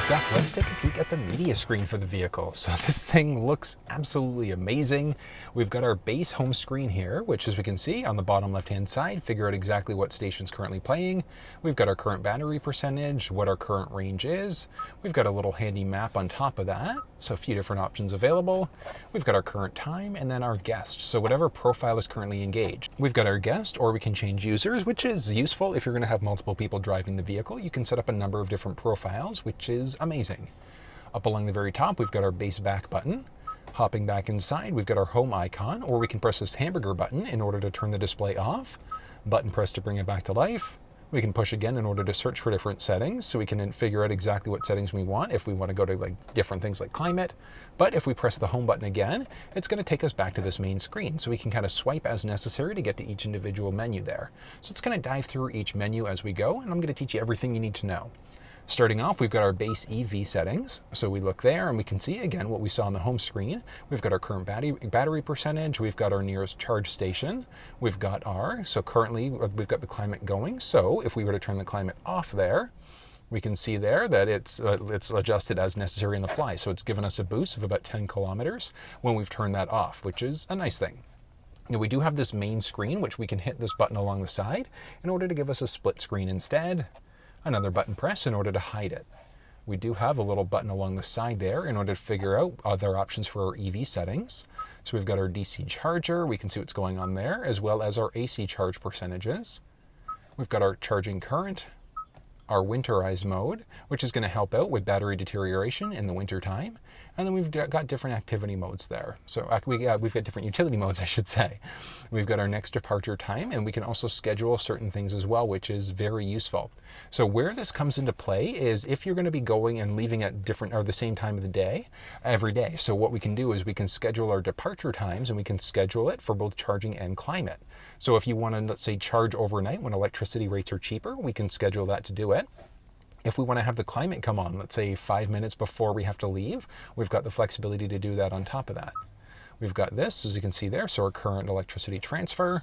Next up, let's take a peek at the media screen for the vehicle. So this thing looks absolutely amazing. We've got our base home screen here, which as we can see on the bottom left-hand side, figure out exactly what station's currently playing. We've got our current battery percentage, what our current range is. We've got a little handy map on top of that, so a few different options available. We've got our current time and then our guest, so whatever profile is currently engaged. We've got our guest, or we can change users, which is useful if you're going to have multiple people driving the vehicle. You can set up a number of different profiles, which is amazing. Up along the very top, we've got our base back button. Hopping back inside, we've got our home icon, or we can press this hamburger button in order to turn the display off. Button press to bring it back to life. We can push again in order to search for different settings, so we can then figure out exactly what settings we want if we want to go to like different things like climate. But if we press the home button again, it's going to take us back to this main screen, so we can kind of swipe as necessary to get to each individual menu there. So it's going to dive through each menu as we go, and I'm going to teach you everything you need to know. Starting off, we've got our base EV settings. So we look there and we can see again what we saw on the home screen. We've got our current battery percentage. We've got our nearest charge station. We've got so currently we've got the climate going. So if we were to turn the climate off there, we can see there that it's adjusted as necessary on the fly. So it's given us a boost of about 10 kilometers when we've turned that off, which is a nice thing. Now we do have this main screen, which we can hit this button along the side in order to give us a split screen instead. Another button press in order to hide it. We do have a little button along the side there in order to figure out other options for our EV settings. So we've got our DC charger, we can see what's going on there, as well as our AC charge percentages. We've got our charging current, our winterized mode, which is going to help out with battery deterioration in the winter time. And then we've got different activity modes there. So we've got different utility modes, I should say. We've got our next departure time, and we can also schedule certain things as well, which is very useful. So where this comes into play is if you're going to be going and leaving at different or the same time of the day every day. So what we can do is we can schedule our departure times, and we can schedule it for both charging and climate. So if you want to, let's say, charge overnight when electricity rates are cheaper, we can schedule that to do it. If we want to have the climate come on, let's say 5 minutes before we have to leave, we've got the flexibility to do that on top of that. We've got this, as you can see there, so our current electricity transfer.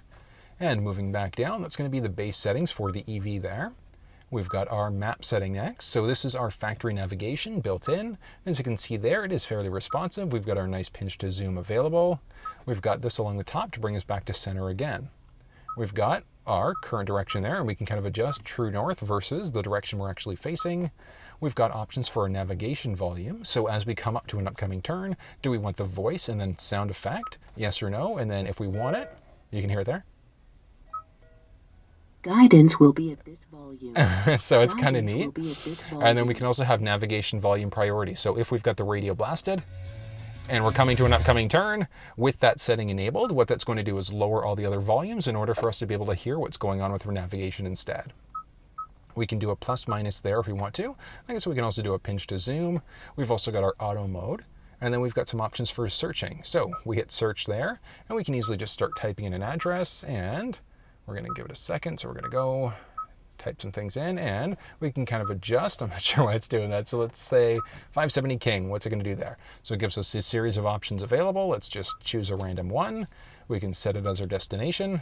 And moving back down, that's going to be the base settings for the EV there. We've got our map setting next. So this is our factory navigation built in. As you can see there, it is fairly responsive. We've got our nice pinch to zoom available. We've got this along the top to bring us back to center again. We've got our current direction there, and we can kind of adjust true north versus the direction we're actually facing. We've got options for our navigation volume. So as we come up to an upcoming turn, do we want the voice and then sound effect? Yes or no? And then if we want it, you can hear it there. Guidance will be at this volume. So it's kind of neat. And then we can also have navigation volume priority. So if we've got the radio blasted, and we're coming to an upcoming turn, with that setting enabled, what that's going to do is lower all the other volumes in order for us to be able to hear what's going on with our navigation instead. We can do a plus minus there if we want to. I guess we can also do a pinch to zoom. We've also got our auto mode, and then we've got some options for searching. So we hit search there, and we can easily just start typing in an address, and we're going to give it a second. So we're going to go type some things in, and we can kind of adjust. I'm not sure why it's doing that. So let's say 570 King. What's it going to do there? So it gives us a series of options available. Let's just choose a random one. We can set it as our destination.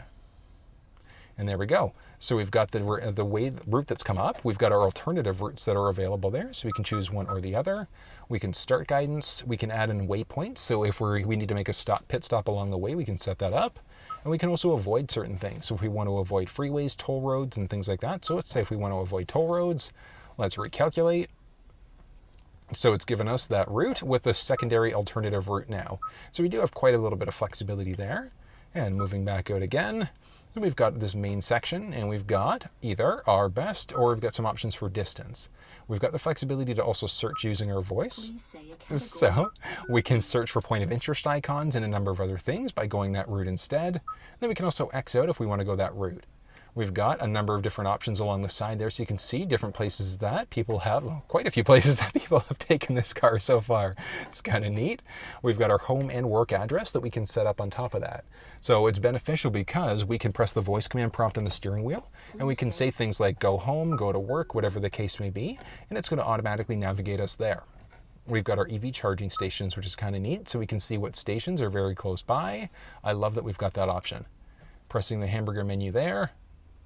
And there we go. So we've got the route that's come up. We've got our alternative routes that are available there. So we can choose one or the other. We can start guidance. We can add in waypoints. So if we need to make a pit stop along the way, we can set that up. And we can also avoid certain things. So if we want to avoid freeways, toll roads, and things like that. So let's say if we want to avoid toll roads, let's recalculate. So it's given us that route with a secondary alternative route now. So we do have quite a little bit of flexibility there. And moving back out again, and we've got this main section, and we've got either our best, or we've got some options for distance. We've got the flexibility to also search using our voice. So we can search for point of interest icons and a number of other things by going that route instead. Then we can also X out if we want to go that route. We've got a number of different options along the side there, so you can see different places that people have, well, quite a few places that people have taken this car so far. It's kind of neat. We've got our home and work address that we can set up on top of that. So it's beneficial because we can press the voice command prompt on the steering wheel, and we can say things like go home, go to work, whatever the case may be, and it's going to automatically navigate us there. We've got our EV charging stations, which is kind of neat, so we can see what stations are very close by. I love that we've got that option. Pressing the hamburger menu there,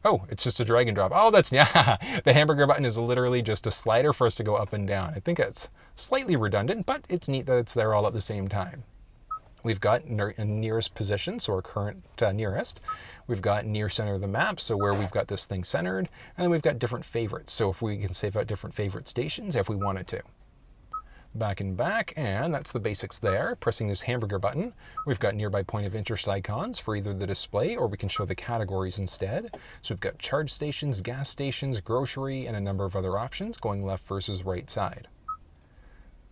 Oh, it's just a drag and drop. Oh, that's, yeah, the hamburger button is literally just a slider for us to go up and down. I think that's slightly redundant, but it's neat that it's there all at the same time. We've got nearest position, so our current nearest. We've got near center of the map, so where we've got this thing centered. And then we've got different favorites, so if we can save out different favorite stations if we wanted to. Back and back, and that's the basics there. Pressing this hamburger button, we've got nearby point of interest icons for either the display or we can show the categories instead. So we've got charge stations, gas stations, grocery, and a number of other options going left versus right side.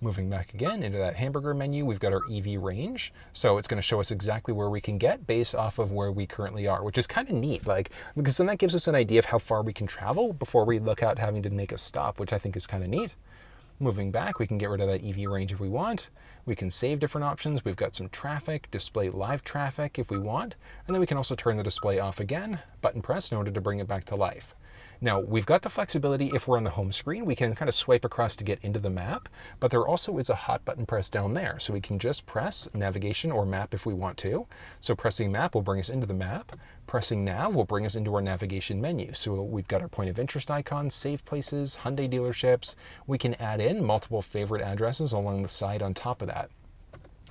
Moving back again into that hamburger menu, we've got our EV range. So it's going to show us exactly where we can get based off of where we currently are, which is kind of neat, because then that gives us an idea of how far we can travel before we look at having to make a stop, which I think is kind of neat. Moving back, we can get rid of that EV range if we want. We can save different options. We've got some traffic, display live traffic if we want, and then we can also turn the display off again, button press in order to bring it back to life. Now, we've got the flexibility if we're on the home screen, we can kind of swipe across to get into the map, but there also is a hot button press down there. So we can just press navigation or map if we want to. So pressing map will bring us into the map. Pressing nav will bring us into our navigation menu. So we've got our point of interest icons, save places, Hyundai dealerships. We can add in multiple favorite addresses along the side on top of that.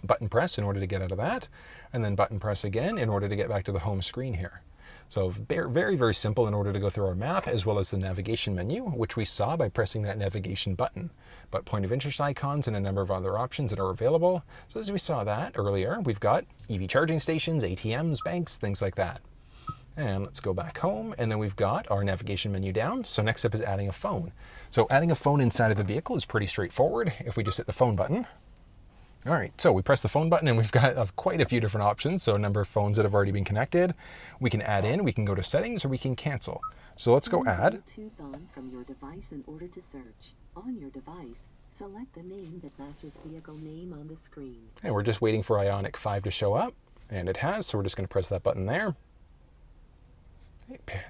Button press in order to get out of that, and then button press again in order to get back to the home screen here. So very, very simple in order to go through our map as well as the navigation menu, which we saw by pressing that navigation button. But point of interest icons and a number of other options that are available. So as we saw that earlier, we've got EV charging stations, ATMs, banks, things like that. And let's go back home, and then we've got our navigation menu down. So next up is adding a phone. So adding a phone inside of the vehicle is pretty straightforward. If we just hit the phone button. All right, so we press the phone button and we've got quite a few different options. So a number of phones that have already been connected. We can add in, we can go to settings, or we can cancel. So let's go add. Bluetooth on from your device in order to search. On your device, select the name that matches vehicle name on the screen. And we're just waiting for Ioniq5 to show up, and it has, so we're just going to press that button there.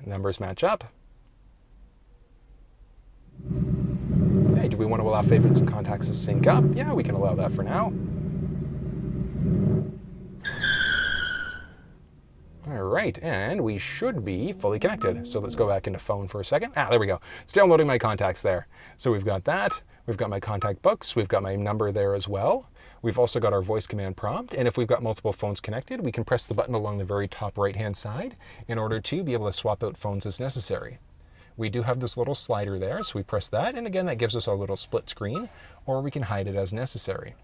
Numbers match up. Hey, do we want to allow favorites and contacts to sync up? Yeah, we can allow that for now. All right, and we should be fully connected. So let's go back into phone for a second. There we go. It's downloading my contacts there. So we've got that. We've got my contact books. We've got my number there as well. We've also got our voice command prompt. And if we've got multiple phones connected, we can press the button along the very top right-hand side in order to be able to swap out phones as necessary. We do have this little slider there, so we press that, and again, that gives us our little split screen, or we can hide it as necessary.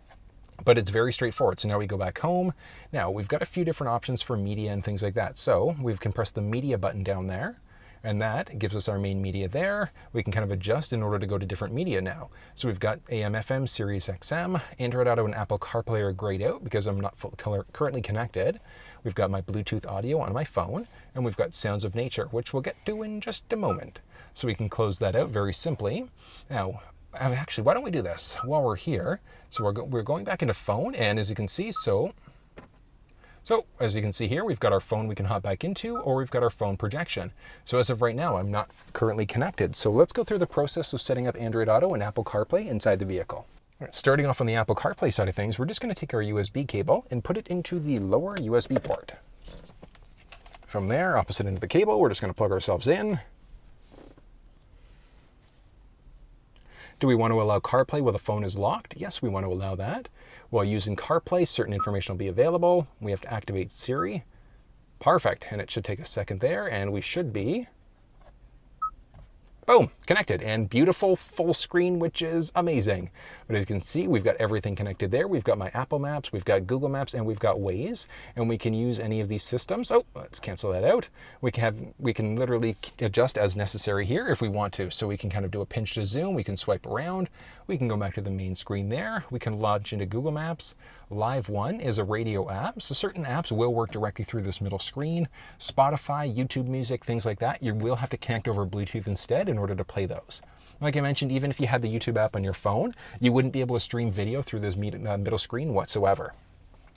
But it's very straightforward. So now we go back home. Now we've got a few different options for media and things like that. So we can press the media button down there, and that gives us our main media there. We can kind of adjust in order to go to different media now. So we've got AM, FM, Sirius XM, Android Auto, and Apple CarPlay are grayed out because I'm not currently connected. We've got my Bluetooth audio on my phone, and we've got Sounds of Nature, which we'll get to in just a moment. So we can close that out very simply. Now, actually, why don't we do this while we're here? So we're going back into phone, and as you can see, so as you can see here, we've got our phone we can hop back into, or we've got our phone projection. So as of right now, I'm not currently connected. So let's go through the process of setting up Android Auto and Apple CarPlay inside the vehicle. Starting off on the Apple CarPlay side of things, we're just going to take our USB cable and put it into the lower USB port. From there, opposite end of the cable, we're just going to plug ourselves in. Do we want to allow CarPlay while the phone is locked? Yes, we want to allow that. While using CarPlay, certain information will be available. We have to activate Siri. Perfect, and it should take a second there, and we should be boom, connected, and beautiful full screen, which is amazing. But as you can see, we've got everything connected there. We've got my Apple Maps, we've got Google Maps, and we've got Waze, and we can use any of these systems. Oh, let's cancel that out. We can literally adjust as necessary here if we want to. So we can kind of do a pinch to zoom, we can swipe around, we can go back to the main screen there, we can launch into Google Maps. Live One is a radio app, so certain apps will work directly through this middle screen. Spotify, YouTube Music, things like that, you will have to connect over Bluetooth instead in order to play those. Like I mentioned, even if you had the YouTube app on your phone, you wouldn't be able to stream video through this middle screen whatsoever.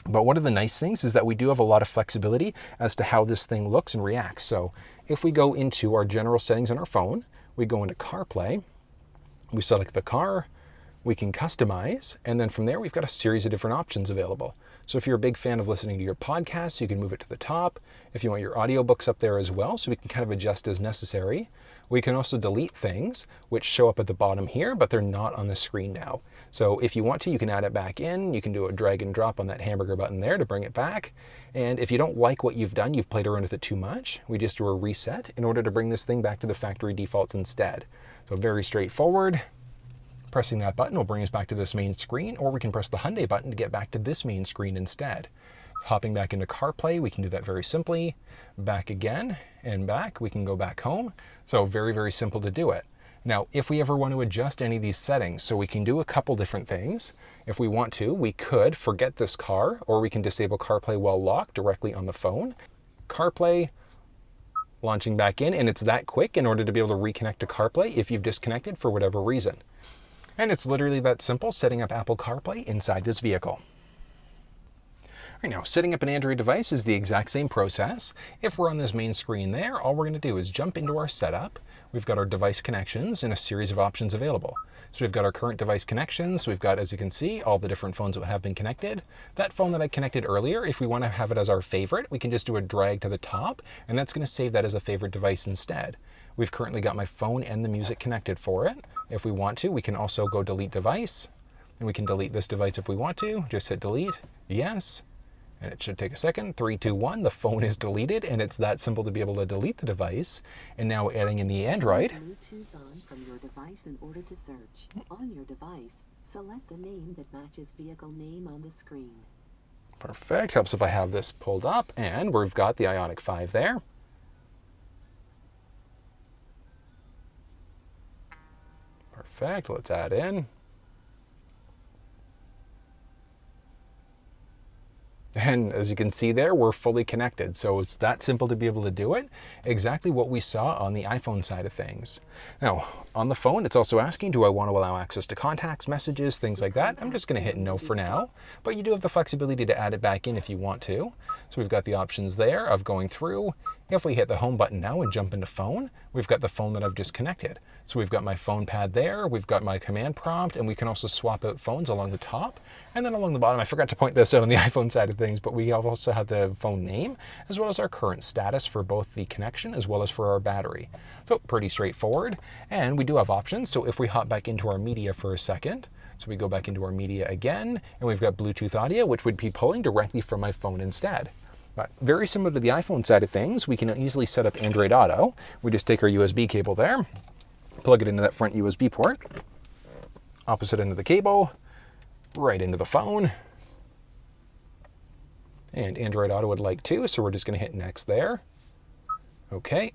But one of the nice things is that we do have a lot of flexibility as to how this thing looks and reacts. So if we go into our general settings on our phone, we go into CarPlay, we select the car, we can customize, and then from there we've got a series of different options available. So if you're a big fan of listening to your podcasts, you can move it to the top. If you want your audiobooks up there as well, so we can kind of adjust as necessary. We can also delete things which show up at the bottom here, but they're not on the screen now. So if you want to, you can add it back in. You can do a drag and drop on that hamburger button there to bring it back. And if you don't like what you've done, you've played around with it too much, we just do a reset in order to bring this thing back to the factory defaults instead. So very straightforward. Pressing that button will bring us back to this main screen, or we can press the Hyundai button to get back to this main screen instead. Hopping back into CarPlay, we can do that very simply. Back again and back, we can go back home. So very, very simple to do it. Now, if we ever want to adjust any of these settings, so we can do a couple different things. If we want to, we could forget this car, or we can disable CarPlay while locked directly on the phone. CarPlay, launching back in, and it's that quick in order to be able to reconnect to CarPlay if you've disconnected for whatever reason. And it's literally that simple, setting up Apple CarPlay inside this vehicle. Right now, setting up an Android device is the exact same process. If we're on this main screen there, all we're going to do is jump into our setup. We've got our device connections and a series of options available. So we've got our current device connections. We've got, as you can see, all the different phones that have been connected. That phone that I connected earlier, if we want to have it as our favorite, we can just do a drag to the top, and that's going to save that as a favorite device instead. We've currently got my phone and the music connected for it. If we want to, we can also go delete device, and we can delete this device if we want to. Just hit delete, yes, and it should take a second. 3, 2, 1, the phone is deleted, and it's that simple to be able to delete the device. And now adding in the Android. Bluetooth on from your device in order to search. On your device, select the name that matches vehicle name on the screen. Perfect, helps if I have this pulled up, and we've got the Ioniq5 there. Perfect, let's add in. And as you can see there, we're fully connected. So it's that simple to be able to do it. Exactly what we saw on the iPhone side of things. Now, on the phone, it's also asking, do I want to allow access to contacts, messages, things like that? I'm just going to hit no for now, but you do have the flexibility to add it back in if you want to. So we've got the options there of going through. If we hit the home button now and jump into phone, we've got the phone that I've just connected. So we've got my phone pad there, we've got my command prompt, and we can also swap out phones along the top. And then along the bottom, I forgot to point this out on the iPhone side of things, but we also have the phone name, as well as our current status for both the connection as well as for our battery. So pretty straightforward. And we do have options. So if we hop back into our media for a second, so we go back into our media again, and we've got Bluetooth audio, which would be pulling directly from my phone instead. But very similar to the iPhone side of things, we can easily set up Android Auto. We just take our USB cable there, plug it into that front USB port, opposite end of the cable, right into the phone. And Android Auto would like to, so we're just going to hit next there. Okay.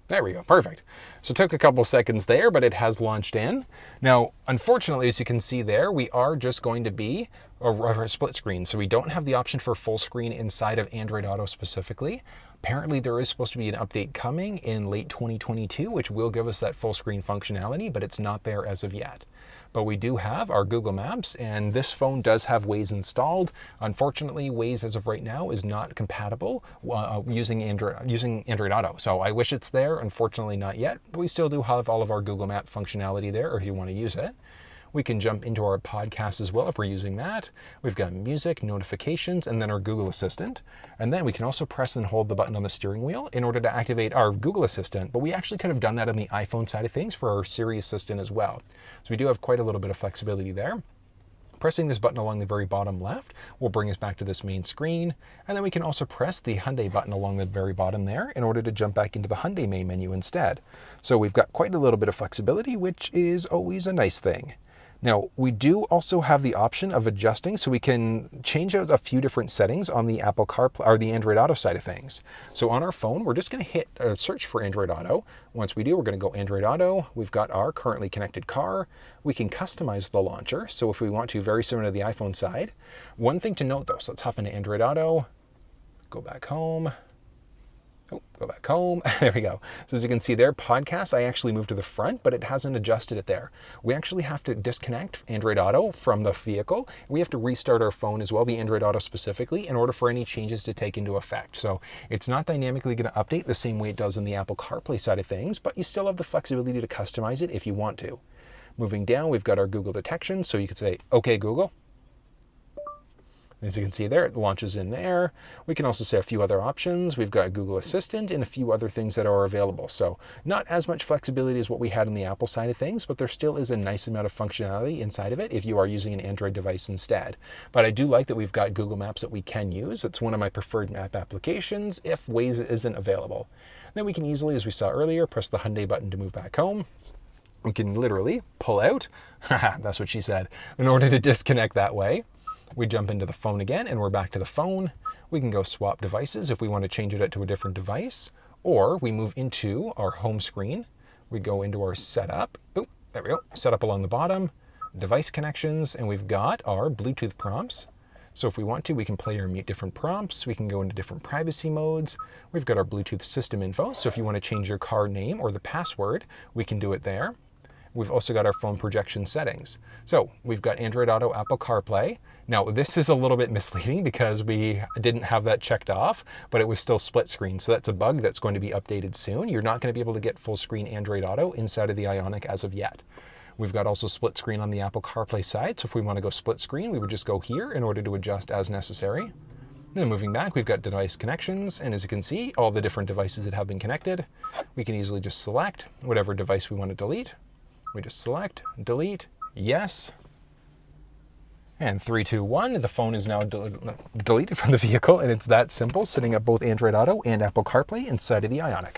There we go, perfect. So it took a couple seconds there, but it has launched in. Now, unfortunately, as you can see there, we are just going to be a split screen. So we don't have the option for full screen inside of Android Auto specifically. Apparently there is supposed to be an update coming in late 2022, which will give us that full screen functionality, but it's not there as of yet. But we do have our Google Maps, and this phone does have Waze installed. Unfortunately, Waze as of right now is not compatible using Android Auto. So I wish it's there, unfortunately not yet, but we still do have all of our Google Map functionality there if you want to use it. We can jump into our podcast as well if we're using that. We've got music, notifications, and then our Google Assistant. And then we can also press and hold the button on the steering wheel in order to activate our Google Assistant. But we actually could have done that on the iPhone side of things for our Siri Assistant as well. So we do have quite a little bit of flexibility there. Pressing this button along the very bottom left will bring us back to this main screen. And then we can also press the Hyundai button along the very bottom there in order to jump back into the Hyundai main menu instead. So we've got quite a little bit of flexibility, which is always a nice thing. Now, we do also have the option of adjusting, so we can change out a few different settings on the Apple CarPlay or the Android Auto side of things. So on our phone, we're just going to hit search for Android Auto. Once we do, we're going to go Android Auto. We've got our currently connected car. We can customize the launcher. So if we want to, very similar to the iPhone side. One thing to note though, so let's hop into Android Auto, go back home. Oh, go back home. There we go. So as you can see there, podcast, I actually moved to the front, but it hasn't adjusted it there. We actually have to disconnect Android Auto from the vehicle. We have to restart our phone as well, the Android Auto specifically, in order for any changes to take into effect. So it's not dynamically going to update the same way it does in the Apple CarPlay side of things, but you still have the flexibility to customize it if you want to. Moving down, we've got our Google detection. So you could say, okay, Google. As you can see there, it launches in there. We can also say a few other options. We've got Google Assistant and a few other things that are available. So not as much flexibility as what we had on the Apple side of things, but there still is a nice amount of functionality inside of it if you are using an Android device instead. But I do like that we've got Google Maps that we can use. It's one of my preferred map applications if Waze isn't available. Then we can easily, as we saw earlier, press the Hyundai button to move back home. We can literally pull out, that's what she said, in order to disconnect that way. We jump into the phone again and we're back to the phone. We can go swap devices if we want to change it out to a different device, or we move into our home screen. We go into our setup. Oh, there we go. Setup along the bottom, device connections, and we've got our Bluetooth prompts. So if we want to, we can play or mute different prompts. We can go into different privacy modes. We've got our Bluetooth system info. So if you want to change your car name or the password, we can do it there. We've also got our phone projection settings. So we've got Android Auto, Apple CarPlay. Now this is a little bit misleading because we didn't have that checked off, but it was still split screen. So that's a bug that's going to be updated soon. You're not going to be able to get full screen Android Auto inside of the Ioniq as of yet. We've got also split screen on the Apple CarPlay side. So if we want to go split screen, we would just go here in order to adjust as necessary. Then moving back, we've got device connections. And as you can see, all the different devices that have been connected, we can easily just select whatever device we want to delete. We just select, delete, yes. And 3, 2, 1, the phone is now deleted from the vehicle, and it's that simple, setting up both Android Auto and Apple CarPlay inside of the Ioniq.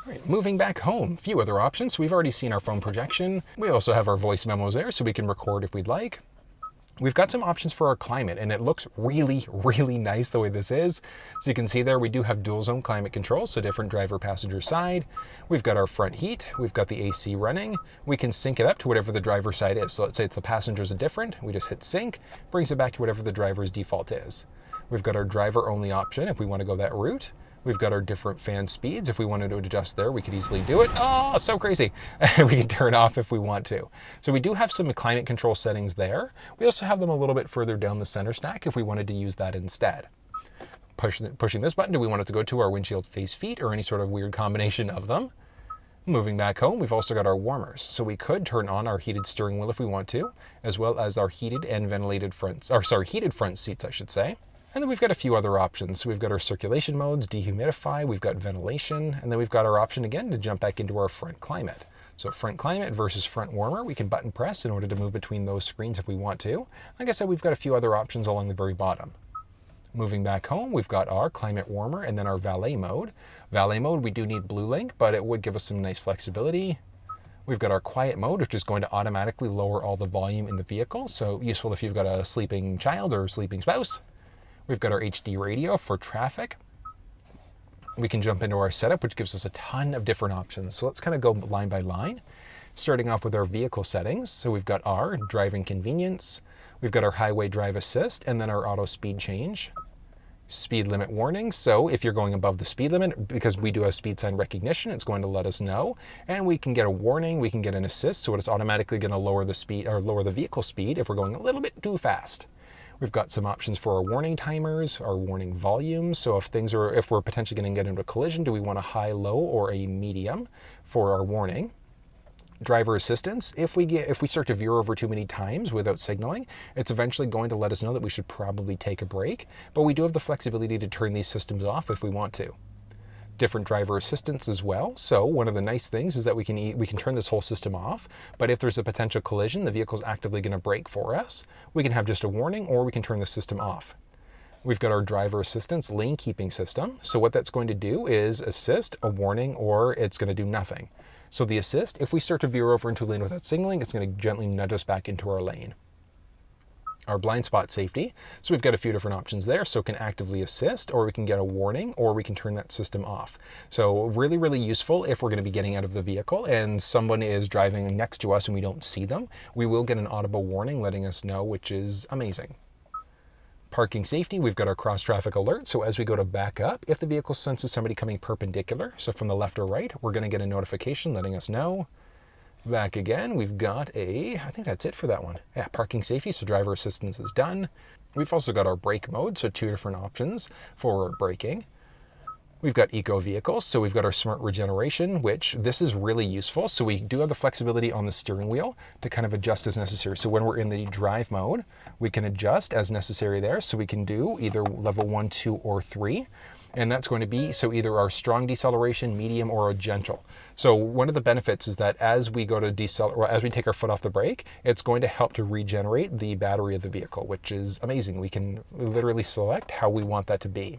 All right, moving back home, a few other options. So we've already seen our phone projection. We also have our voice memos there, so we can record if we'd like. We've got some options for our climate, and it looks really, really nice the way this is. So you can see there, we do have dual zone climate control, so different driver passenger side. We've got our front heat. We've got the AC running. We can sync it up to whatever the driver side is. So let's say if the passengers are different, we just hit sync, brings it back to whatever the driver's default is. We've got our driver only option if we want to go that route. We've got our different fan speeds. If we wanted to adjust there, we could easily do it. Oh, so crazy. We can turn off if we want to. So we do have some climate control settings there. We also have them a little bit further down the center stack if we wanted to use that instead. Pushing this button, do we want it to go to our windshield face feet or any sort of weird combination of them? Moving back home, we've also got our warmers. So we could turn on our heated steering wheel if we want to, as well as our heated and ventilated heated front seats, I should say. And then we've got a few other options. So we've got our circulation modes, dehumidify, we've got ventilation, and then we've got our option again to jump back into our front climate. So front climate versus front warmer, we can button press in order to move between those screens if we want to. Like I said, we've got a few other options along the very bottom. Moving back home, we've got our climate warmer and then our valet mode. Valet mode, we do need Blue Link, but it would give us some nice flexibility. We've got our quiet mode, which is going to automatically lower all the volume in the vehicle. So useful if you've got a sleeping child or sleeping spouse. We've got our HD radio for traffic. We can jump into our setup, which gives us a ton of different options. So let's kind of go line by line, starting off with our vehicle settings. So we've got our driving convenience, we've got our highway drive assist, and then our auto speed change. Speed limit warnings. So if you're going above the speed limit, because we do have speed sign recognition, it's going to let us know. And we can get a warning, we can get an assist, so it's automatically going to lower the speed or lower the vehicle speed if we're going a little bit too fast. We've got some options for our warning timers, our warning volumes. So if we're potentially going to get into a collision, do we want a high, low, or a medium for our warning? Driver assistance. If we start to veer over too many times without signaling, it's eventually going to let us know that we should probably take a break. But we do have the flexibility to turn these systems off if we want to. Different driver assistance as well. So one of the nice things is that we can turn this whole system off, but if there's a potential collision, the vehicle's actively going to brake for us. We can have just a warning, or we can turn the system off. We've got our driver assistance lane keeping system. So what that's going to do is assist, a warning, or it's going to do nothing. So the assist, if we start to veer over into a lane without signaling, it's going to gently nudge us back into our lane. Our blind spot safety. So we've got a few different options there. So it can actively assist, or we can get a warning, or we can turn that system off. So really, really useful if we're going to be getting out of the vehicle and someone is driving next to us and we don't see them. We will get an audible warning letting us know, which is amazing. Parking safety, we've got our cross traffic alert. So as we go to back up, if the vehicle senses somebody coming perpendicular, so from the left or right, we're going to get a notification letting us know. Back again, we've got I think that's it for that one. Yeah, parking safety, so driver assistance is done. We've also got our brake mode, so 2 different options for braking. We've got eco vehicles, so we've got our smart regeneration, which this is really useful. So we do have the flexibility on the steering wheel to kind of adjust as necessary. So when we're in the drive mode, we can adjust as necessary there. So we can do either level 1, 2, or 3. And that's going to be, so either our strong deceleration, medium, or a gentle. So one of the benefits is that as we go to decelerate, or as we take our foot off the brake, it's going to help to regenerate the battery of the vehicle, which is amazing. We can literally select how we want that to be.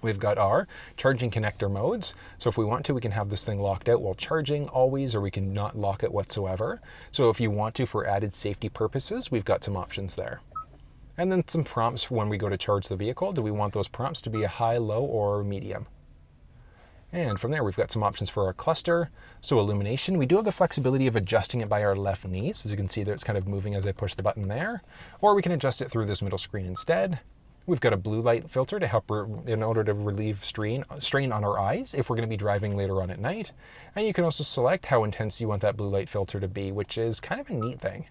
We've got our charging connector modes. So if we want to, we can have this thing locked out while charging always, or we can not lock it whatsoever. So if you want to, for added safety purposes, we've got some options there. And then some prompts when we go to charge the vehicle. Do we want those prompts to be a high, low, or medium? And from there, we've got some options for our cluster. So illumination, we do have the flexibility of adjusting it by our left knees. As you can see there, it's kind of moving as I push the button there. Or we can adjust it through this middle screen instead. We've got a blue light filter to help in order to relieve strain on our eyes if we're going to be driving later on at night. And you can also select how intense you want that blue light filter to be, which is kind of a neat thing.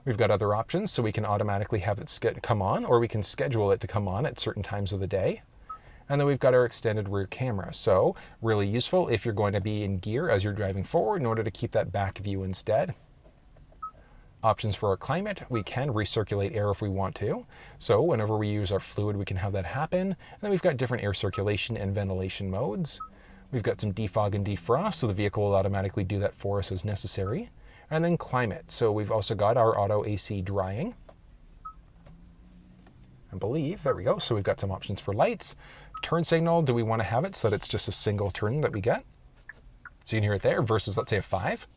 We've got other options, so we can automatically have it come on, or we can schedule it to come on at certain times of the day. And then we've got our extended rear camera. So really useful if you're going to be in gear as you're driving forward in order to keep that back view instead. Options for our climate, we can recirculate air if we want to. So whenever we use our fluid, we can have that happen. And then we've got different air circulation and ventilation modes. We've got some defog and defrost, so the vehicle will automatically do that for us as necessary. And then climate, so we've also got our auto AC drying. I believe, there we go. So we've got some options for lights. Turn signal, do we want to have it so that it's just a single turn that we get? So you can hear it there versus, let's say, a 5.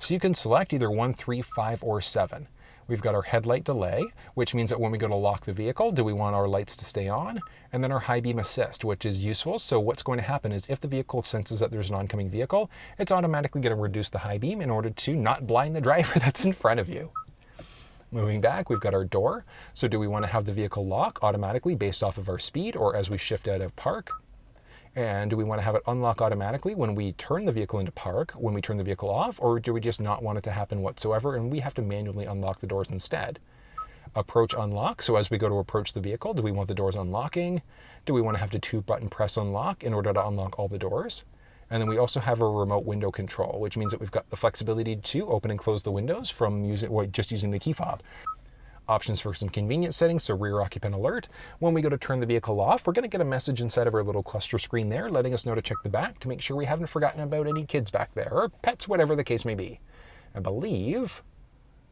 So you can select either 1, 3, 5, or 7. We've got our headlight delay, which means that when we go to lock the vehicle, do we want our lights to stay on? And then our high beam assist, which is useful. So what's going to happen is if the vehicle senses that there's an oncoming vehicle, it's automatically going to reduce the high beam in order to not blind the driver that's in front of you. Moving back, we've got our door. So do we want to have the vehicle lock automatically based off of our speed or as we shift out of park? And do we want to have it unlock automatically when we turn the vehicle into park, when we turn the vehicle off, or do we just not want it to happen whatsoever and we have to manually unlock the doors instead? Approach unlock, so as we go to approach the vehicle, do we want the doors unlocking? Do we want to have to 2-button press unlock in order to unlock all the doors? And then we also have a remote window control, which means that we've got the flexibility to open and close the windows from just using the key fob. Options for some convenience settings, so rear occupant alert. When we go to turn the vehicle off, we're going to get a message inside of our little cluster screen there, letting us know to check the back to make sure we haven't forgotten about any kids back there, or pets, whatever the case may be. I believe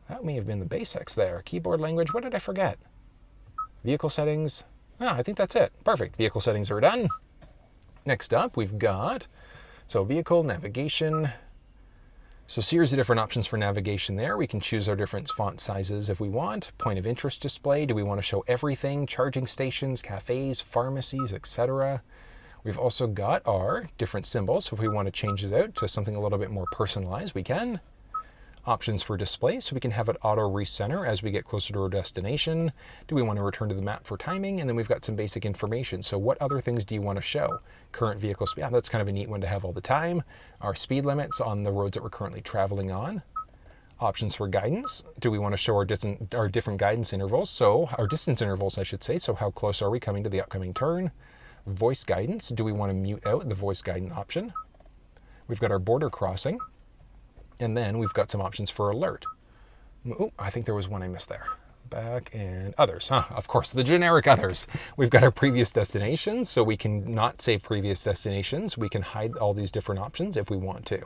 that may have been the basics there. Keyboard language, what did I forget? Vehicle settings. I think that's it. Perfect. Vehicle settings are done. Next up, we've got, vehicle navigation. So series of different options for navigation there. We can choose our different font sizes if we want. Point of interest display. Do we want to show everything? Charging stations, cafes, pharmacies, etc. We've also got our different symbols. So if we want to change it out to something a little bit more personalized, we can. Options for display, so we can have it auto recenter as we get closer to our destination. Do we want to return to the map for timing? And then we've got some basic information. So what other things do you want to show? Current vehicle speed, that's kind of a neat one to have all the time. Our speed limits on the roads that we're currently traveling on. Options for guidance. Do we want to show our different guidance intervals? So our distance intervals, I should say. So how close are we coming to the upcoming turn? Voice guidance. Do we want to mute out the voice guidance option? We've got our border crossing. And then we've got some options for alert. Oh, I think there was one I missed there. Back and others. Of course, the generic others. We've got our previous destinations, so we can not save previous destinations. We can hide all these different options if we want to.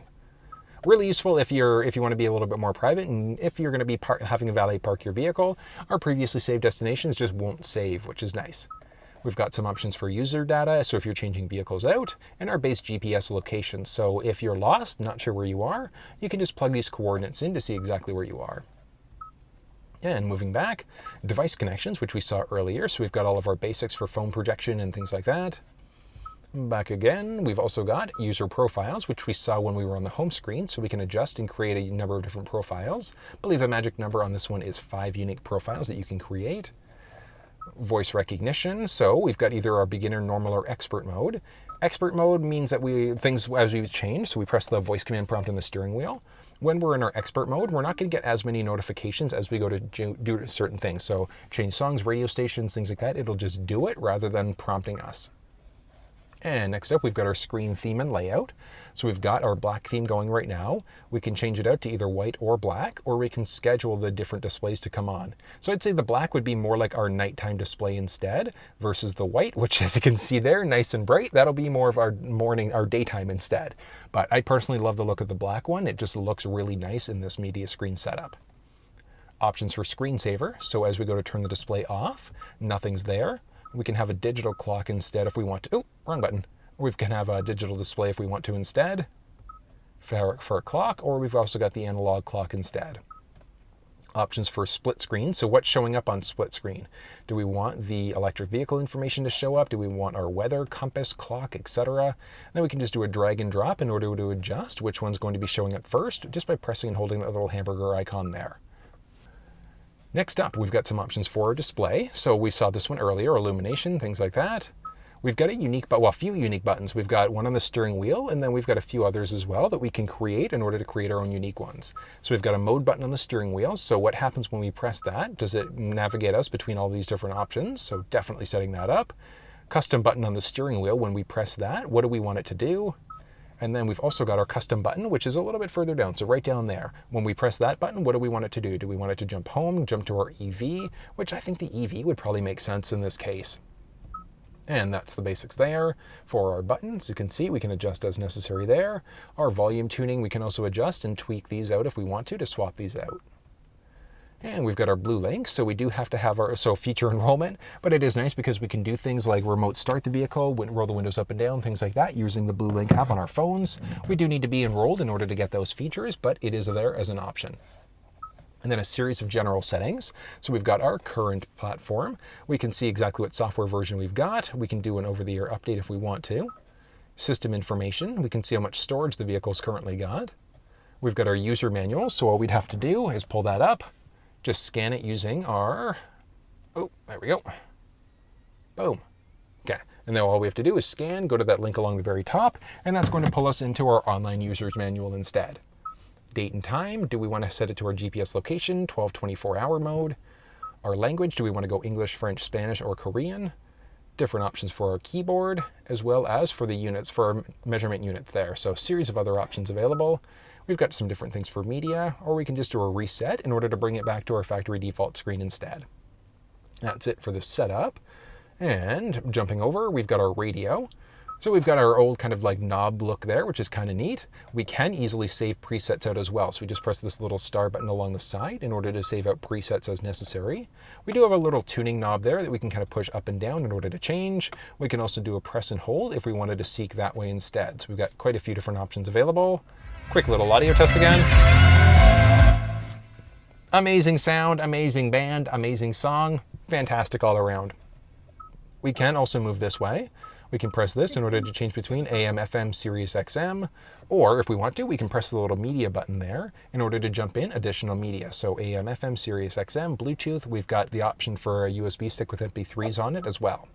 Really useful if you want to be a little bit more private, and if you're going to be having a valet park your vehicle, our previously saved destinations just won't save, which is nice. We've got some options for user data, so if you're changing vehicles out, and our base GPS location. So if you're lost, not sure where you are, you can just plug these coordinates in to see exactly where you are. And moving back, device connections, which we saw earlier. So we've got all of our basics for phone projection and things like that. Back again, we've also got user profiles, which we saw when we were on the home screen, so we can adjust and create a number of different profiles. I believe the magic number on this one is 5 unique profiles that you can create. Voice recognition, so we've got either our beginner, normal, or expert mode. Expert mode means that things as we change, so we press the voice command prompt on the steering wheel. When we're in our expert mode, we're not going to get as many notifications as we go to do certain things. So change songs, radio stations, things like that. It'll just do it rather than prompting us. And next up, we've got our screen theme and layout. So we've got our black theme going right now. We can change it out to either white or black, or we can schedule the different displays to come on. So I'd say the black would be more like our nighttime display instead, versus the white, which as you can see there, nice and bright, that'll be more of our our daytime instead. But I personally love the look of the black one. It just looks really nice in this media screen setup. Options for screensaver. So as we go to turn the display off, nothing's there. We can have a digital clock instead if we want to. Oh, wrong button. We can have a digital display if we want to instead for a clock, or we've also got the analog clock instead. Options for split screen. So what's showing up on split screen? Do we want the electric vehicle information to show up? Do we want our weather, compass, clock, etc.? Then we can just do a drag and drop in order to adjust which one's going to be showing up first, just by pressing and holding that little hamburger icon there. Next up, we've got some options for our display. So we saw this one earlier, illumination, things like that. We've got a few unique buttons. We've got one on the steering wheel, and then we've got a few others as well that we can create in order to create our own unique ones. So we've got a mode button on the steering wheel. So what happens when we press that? Does it navigate us between all these different options? So definitely setting that up. Custom button on the steering wheel. When we press that, what do we want it to do? And then we've also got our custom button, which is a little bit further down, so right down there. When we press that button, what do we want it to do? Do we want it to jump home, jump to our EV, which I think the EV would probably make sense in this case. And that's the basics there. For our buttons, you can see we can adjust as necessary there. Our volume tuning, we can also adjust and tweak these out if we want to swap these out. And we've got our blue link, so we do have to have our feature enrollment, but it is nice because we can do things like remote start the vehicle, roll the windows up and down, things like that, using the blue link app on our phones. We do need to be enrolled in order to get those features, but it is there as an option. And then a series of general settings. So we've got our current platform. We can see exactly what software version we've got. We can do an over-the-air update if we want to. System information, we can see how much storage the vehicle's currently got. We've got our user manual, so all we'd have to do is pull that up. Just scan it using our, there we go. Boom. Okay, and then all we have to do is scan, go to that link along the very top, and that's going to pull us into our online user's manual instead. Date and time, do we want to set it to our GPS location, 12/24-hour mode? Our language, do we want to go English, French, Spanish, or Korean? Different options for our keyboard, as well as for the units, for our measurement units there. So a series of other options available. We've got some different things for media, or we can just do a reset in order to bring it back to our factory default screen instead. That's it for the setup. And jumping over, we've got our radio. So we've got our old kind of like knob look there, which is kind of neat. We can easily save presets out as well. So we just press this little star button along the side in order to save out presets as necessary. We do have a little tuning knob there that we can kind of push up and down in order to change. We can also do a press and hold if we wanted to seek that way instead. So we've got quite a few different options available. Quick little audio test again. Amazing sound, amazing band, amazing song, fantastic all around. We can also move this way. We can press this in order to change between AM, FM, Sirius XM, or if we want to, we can press the little media button there in order to jump in additional media. So AM, FM, Sirius XM, Bluetooth, we've got the option for a USB stick with MP3s on it as well.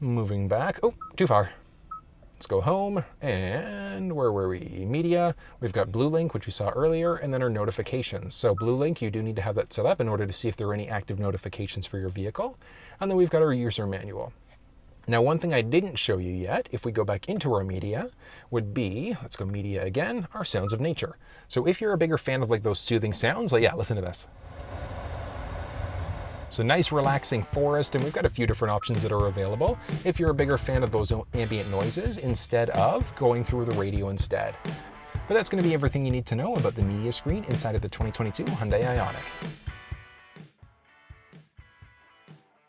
Moving back, too far. Let's go home, and where were we? Media, we've got Blue Link, which we saw earlier, and then our notifications. So Blue Link, you do need to have that set up in order to see if there are any active notifications for your vehicle. And then we've got our user manual. Now, one thing I didn't show you yet, if we go back into our media, would be, let's go media again, our sounds of nature. So if you're a bigger fan of like those soothing sounds, like, yeah, listen to this. So nice relaxing forest, and we've got a few different options that are available if you're a bigger fan of those ambient noises instead of going through the radio instead. But that's going to be everything you need to know about the media screen inside of the 2022 Hyundai Ioniq.